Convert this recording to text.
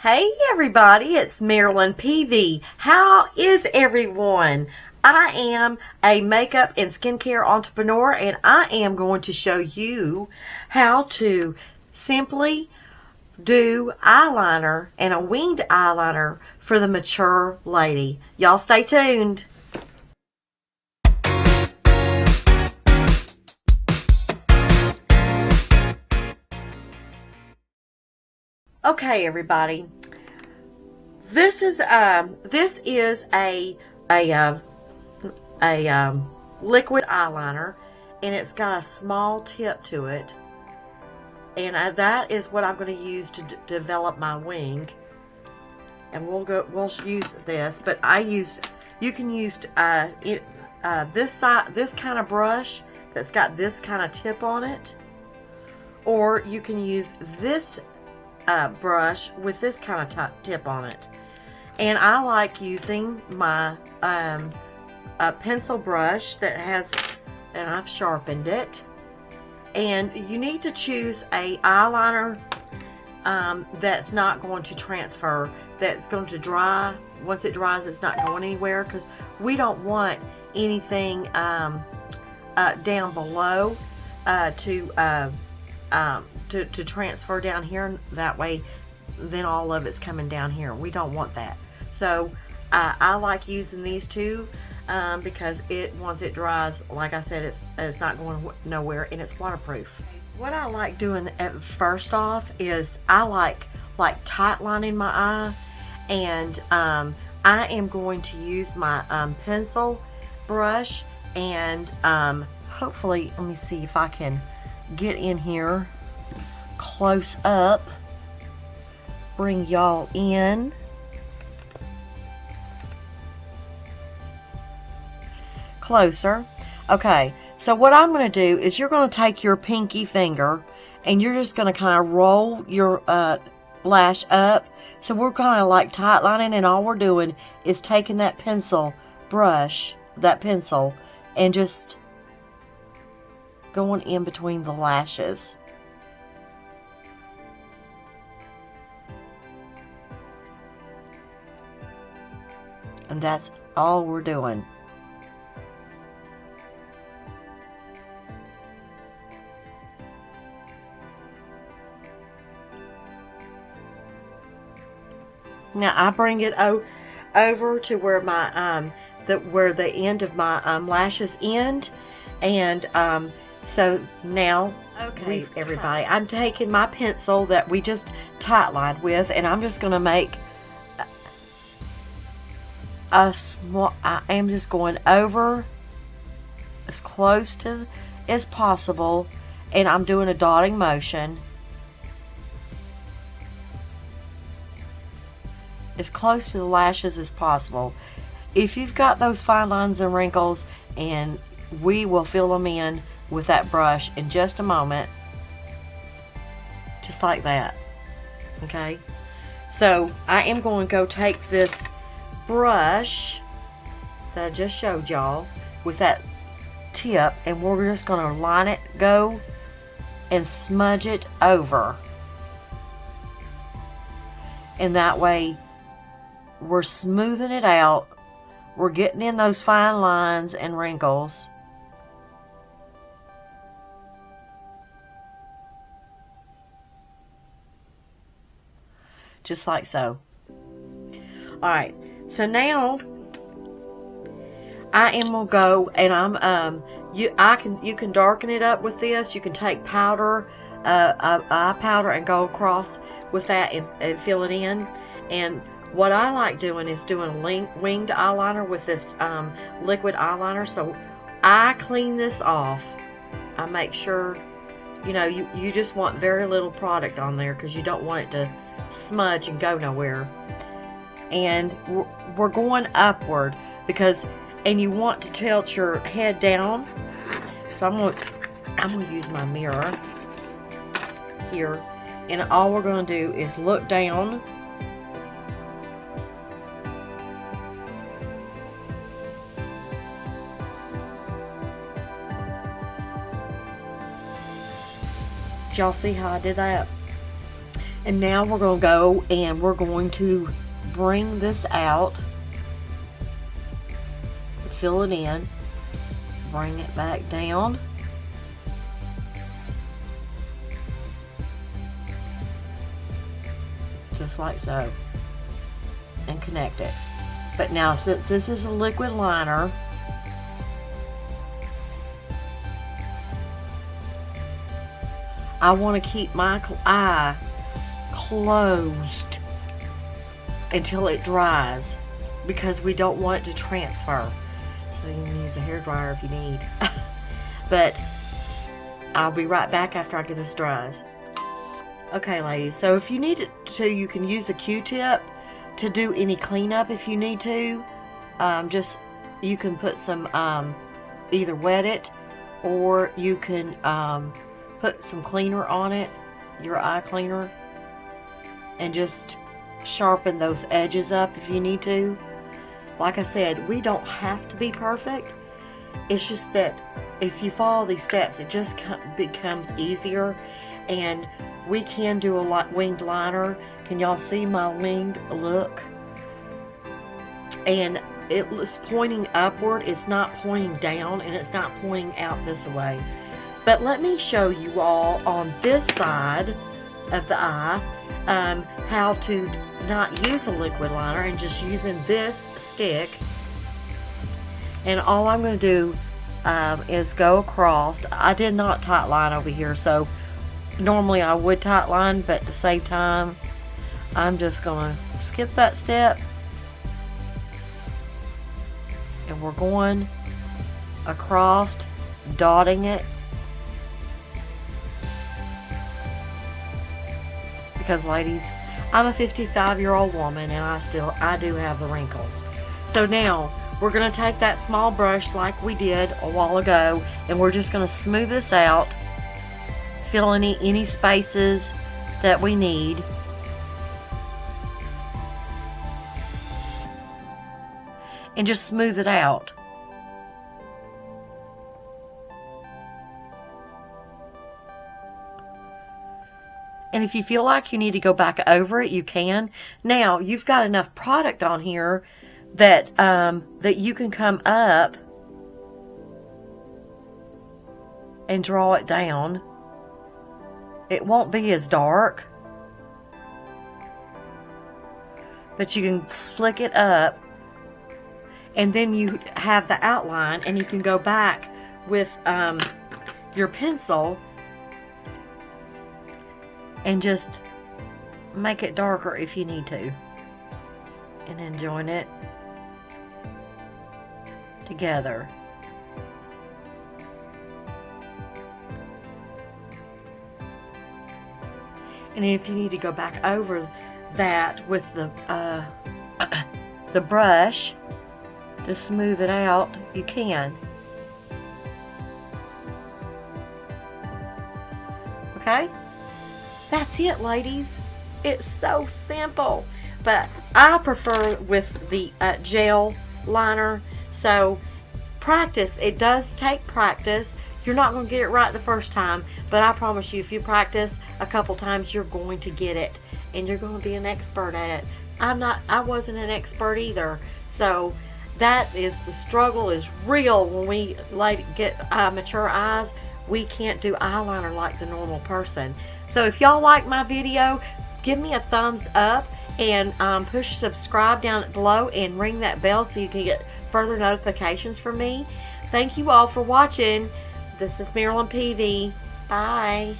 Hey everybody, it's Marilyn PV. How is everyone? I am a makeup and skincare entrepreneur, and I am going to show you how to simply do eyeliner and a winged eyeliner for the mature lady. Y'all stay tuned. Okay, everybody. This is a liquid eyeliner, and it's got a small tip to it, and that is what I'm going to use to develop my wing. And we'll use this, but you can use this kind of brush that's got this kind of tip on it, or you can use this brush with this kind of tip on it. And I like using my pencil brush that has, and I've sharpened it. And you need to choose a eyeliner that's not going to transfer, that's going to dry. Once it dries, it's not going anywhere, because we don't want anything down below to transfer down here. That way then all of it's coming down here. We don't want that. So I like using these two because once it dries, like I said, it's not going nowhere, and it's waterproof. What I like doing first off is I like tight lining my eye, and I am going to use my pencil brush, and hopefully, let me see if I can get in here close up, bring y'all in. Closer. Okay, so what I'm going to do is you're going to take your pinky finger and you're just going to kind of roll your lash up. So we're kind of like tight lining, and all we're doing is taking that pencil brush, and just going in between the lashes. And that's all we're doing. Now I bring it over to where my where the end of my lashes end, and so now, okay, everybody, I'm taking my pencil that we just tight lined with, and I'm just going to make a small. I am just going over as close to as possible, and I'm doing a dotting motion as close to the lashes as possible. If you've got those fine lines and wrinkles, and we will fill them in with that brush in just a moment, just like that. Okay, so I am going to go take this brush that I just showed y'all with that tip, and we're just going to line it, go and smudge it over, and that way we're smoothing it out. We're getting in those fine lines and wrinkles. Just like so. Alright, so now I am gonna go, and I'm you can darken it up with this. You can take powder, eye powder, and go across with that and fill it in. And what I like doing is doing a winged eyeliner with this liquid eyeliner. So I clean this off. I make sure, you just want very little product on there, because you don't want it to smudge and go nowhere. And we're going upward, and you want to tilt your head down. So I'm gonna use my mirror here, and all we're gonna do is look down. Y'all see how I did that? And now we're going to go and we're going to bring this out, fill it in, bring it back down, just like so, and connect it. But now, since this is a liquid liner, I want to keep my eye closed until it dries, because we don't want it to transfer. So you can use a hairdryer if you need. But I'll be right back after I get this dries. Okay, ladies, so if you need it to, you can use a Q-tip to do any cleanup if you need to. You can put some, either wet it, or you can put some cleaner on it, your eye cleaner, and just sharpen those edges up if you need to. Like I said, we don't have to be perfect. It's just that if you follow these steps, it just becomes easier. And we can do a winged liner. Can y'all see my winged look? And it was pointing upward. It's not pointing down, and it's not pointing out this way. But let me show you all on this side of the eye how to not use a liquid liner and just using this stick. And all I'm going to do is go across. I did not tight line over here, so normally I would tight line, but to save time, I'm just going to skip that step. And we're going across, dotting it. Because, ladies, I'm a 55-year-old woman, and I do have the wrinkles. So now we're going to take that small brush like we did a while ago, and we're just going to smooth this out, fill any spaces that we need. And just smooth it out. And if you feel like you need to go back over it, you can. Now, you've got enough product on here that that you can come up and draw it down. It won't be as dark, but you can flick it up, and then you have the outline, and you can go back with your pencil and just make it darker if you need to, and then join it together. And if you need to go back over that with the brush to smooth it out, you can. Okay? That's it, ladies. It's so simple. But I prefer with the gel liner. So practice. It does take practice. You're not going to get it right the first time, but I promise you, if you practice a couple times, you're going to get it, and you're going to be an expert at it. I wasn't an expert either. So that is, the struggle is real when we get mature eyes. We can't do eyeliner like the normal person. So if y'all like my video, give me a thumbs up, and push subscribe down below, and ring that bell so you can get further notifications from me. Thank you all for watching. This is Marilyn PV. Bye.